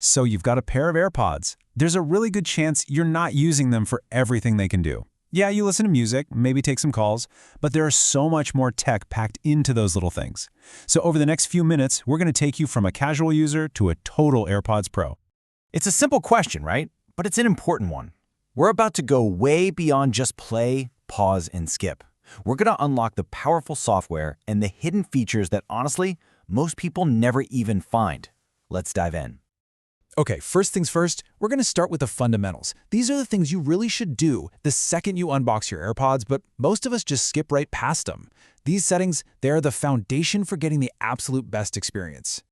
So you've got a pair of AirPods. There's a really good chance you're not using them for everything they can do. Yeah, you listen to music, maybe take some calls, but there is so much more tech packed into those little things. So over the next few minutes, we're going to take you from a casual user to a total AirPods Pro. It's a simple question, right? But it's an important one. We're about to go way beyond just play, pause, and skip. We're going to unlock the powerful software and the hidden features that, honestly, most people never even find. Let's dive in. Okay, first things first, we're going to start with the fundamentals. These are the things you really should do the second you unbox your AirPods, but most of us just skip right past them. These settings, they're the foundation for getting the absolute best experience.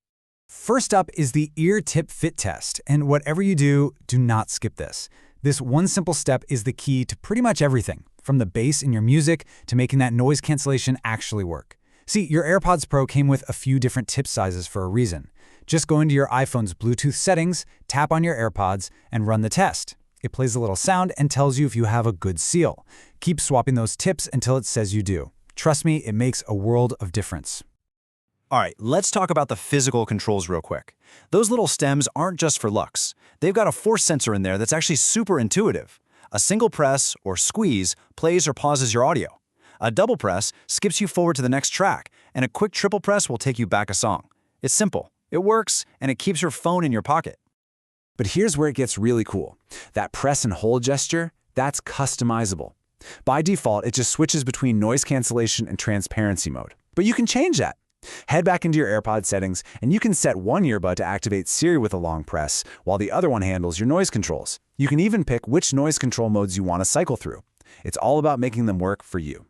First up is the ear tip fit test, and whatever you do, do not skip this. This one simple step is the key to pretty much everything, from the bass in your music to making that noise cancellation actually work. See, your AirPods Pro came with a few different tip sizes for a reason. Just go into your iPhone's Bluetooth settings, tap on your AirPods, and run the test. It plays a little sound and tells you if you have a good seal. Keep swapping those tips until it says you do. Trust me, it makes a world of difference. All right, let's talk about the physical controls real quick. Those little stems aren't just for looks. They've got a force sensor in there that's actually super intuitive. A single press or squeeze plays or pauses your audio. A double press skips you forward to the next track, and a quick triple press will take you back a song. It's simple, it works, and it keeps your phone in your pocket. But here's where it gets really cool. That press and hold gesture, that's customizable. By default, it just switches between noise cancellation and transparency mode. But you can change that. Head back into your AirPod settings, and you can set one earbud to activate Siri with a long press, while the other one handles your noise controls. You can even pick which noise control modes you want to cycle through. It's all about making them work for you.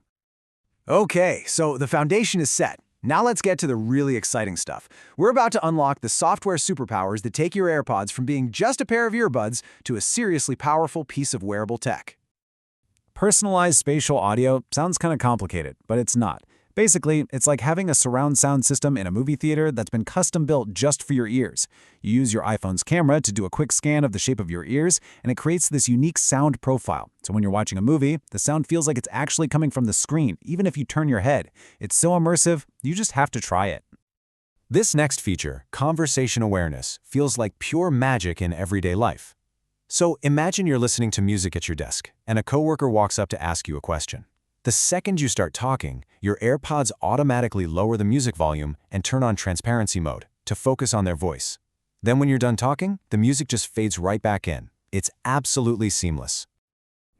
Okay, so the foundation is set. Now let's get to the really exciting stuff. We're about to unlock the software superpowers that take your AirPods from being just a pair of earbuds to a seriously powerful piece of wearable tech. Personalized spatial audio sounds kind of complicated, but it's not. Basically, it's like having a surround sound system in a movie theater that's been custom built just for your ears. You use your iPhone's camera to do a quick scan of the shape of your ears, and it creates this unique sound profile. So when you're watching a movie, the sound feels like it's actually coming from the screen, even if you turn your head. It's so immersive, you just have to try it. This next feature, conversation awareness, feels like pure magic in everyday life. So imagine you're listening to music at your desk, and a coworker walks up to ask you a question. The second you start talking, your AirPods automatically lower the music volume and turn on transparency mode to focus on their voice. Then when you're done talking, the music just fades right back in. It's absolutely seamless.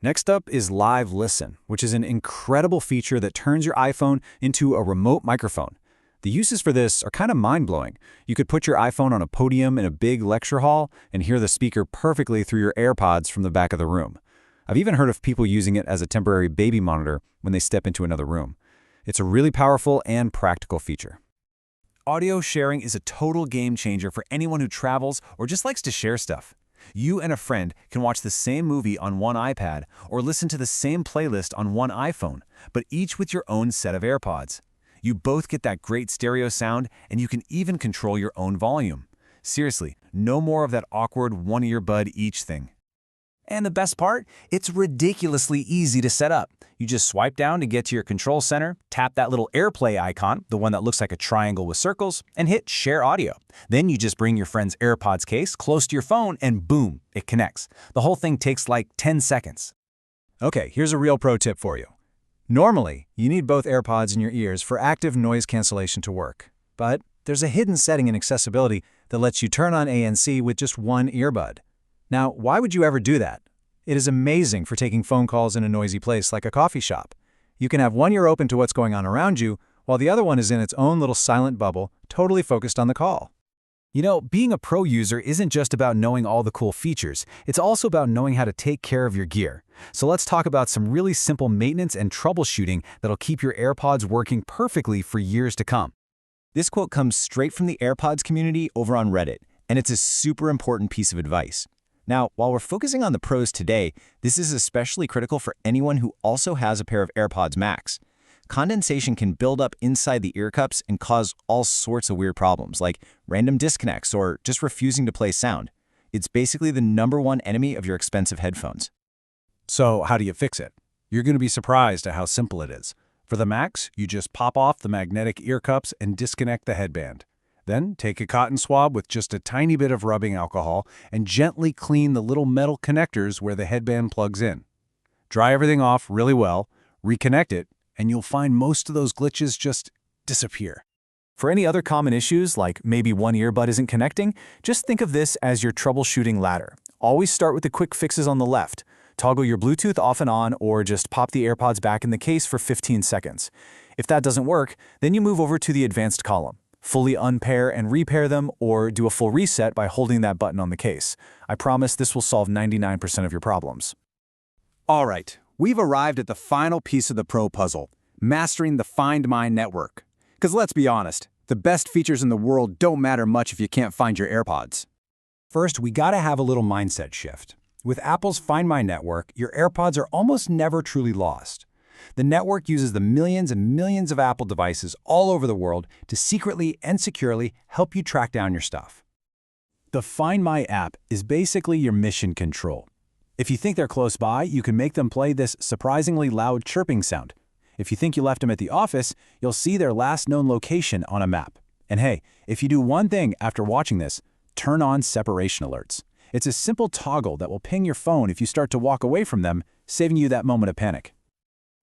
Next up is Live Listen, which is an incredible feature that turns your iPhone into a remote microphone. The uses for this are kind of mind-blowing. You could put your iPhone on a podium in a big lecture hall and hear the speaker perfectly through your AirPods from the back of the room. I've even heard of people using it as a temporary baby monitor when they step into another room. It's a really powerful and practical feature. Audio sharing is a total game changer for anyone who travels or just likes to share stuff. You and a friend can watch the same movie on one iPad or listen to the same playlist on one iPhone, but each with your own set of AirPods. You both get that great stereo sound, and you can even control your own volume. Seriously, no more of that awkward one earbud each thing. And the best part? It's ridiculously easy to set up. You just swipe down to get to your control center, tap that little AirPlay icon, the one that looks like a triangle with circles, and hit Share Audio. Then you just bring your friend's AirPods case close to your phone and boom, it connects. The whole thing takes like 10 seconds. Okay, here's a real pro tip for you. Normally, you need both AirPods in your ears for active noise cancellation to work. But there's a hidden setting in accessibility that lets you turn on ANC with just one earbud. Now, why would you ever do that? It is amazing for taking phone calls in a noisy place like a coffee shop. You can have one ear open to what's going on around you, while the other one is in its own little silent bubble, totally focused on the call. You know, being a pro user isn't just about knowing all the cool features, it's also about knowing how to take care of your gear. So let's talk about some really simple maintenance and troubleshooting that'll keep your AirPods working perfectly for years to come. This quote comes straight from the AirPods community over on Reddit, and it's a super important piece of advice. Now, while we're focusing on the pros today, this is especially critical for anyone who also has a pair of AirPods Max. Condensation can build up inside the ear cups and cause all sorts of weird problems, like random disconnects or just refusing to play sound. It's basically the #1 enemy of your expensive headphones. So how do you fix it? You're going to be surprised at how simple it is. For the Max, you just pop off the magnetic ear cups and disconnect the headband. Then take a cotton swab with just a tiny bit of rubbing alcohol and gently clean the little metal connectors where the headband plugs in. Dry everything off really well, reconnect it, and you'll find most of those glitches just disappear. For any other common issues, like maybe one earbud isn't connecting, just think of this as your troubleshooting ladder. Always start with the quick fixes on the left. Toggle your Bluetooth off and on, or just pop the AirPods back in the case for 15 seconds. If that doesn't work, then you move over to the advanced column. Fully unpair and repair them, or do a full reset by holding that button on the case. I promise this will solve 99% of your problems. All right, we've arrived at the final piece of the Pro puzzle, mastering the Find My network. Because let's be honest, the best features in the world don't matter much if you can't find your AirPods. First, we gotta have a little mindset shift. With Apple's Find My network, your AirPods are almost never truly lost. The network uses the millions and millions of Apple devices all over the world to secretly and securely help you track down your stuff. The Find My app is basically your mission control. If you think they're close by, you can make them play this surprisingly loud chirping sound. If you think you left them at the office, you'll see their last known location on a map. And hey, if you do one thing after watching this, turn on separation alerts. It's a simple toggle that will ping your phone if you start to walk away from them, saving you that moment of panic.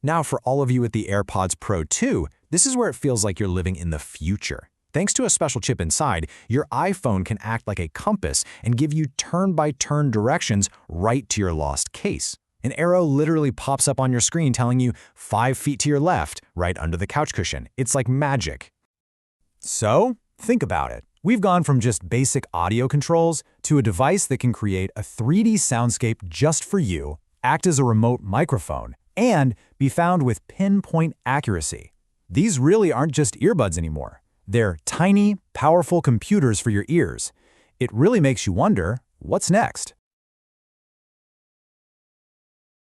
Now, for all of you with the AirPods Pro 2, this is where it feels like you're living in the future. Thanks to a special chip inside, your iPhone can act like a compass and give you turn-by-turn directions right to your lost case. An arrow literally pops up on your screen telling you 5 feet to your left, right under the couch cushion. It's like magic. So, think about it. We've gone from just basic audio controls to a device that can create a 3D soundscape just for you, act as a remote microphone, and be found with pinpoint accuracy. These really aren't just earbuds anymore. They're tiny, powerful computers for your ears. It really makes you wonder, what's next?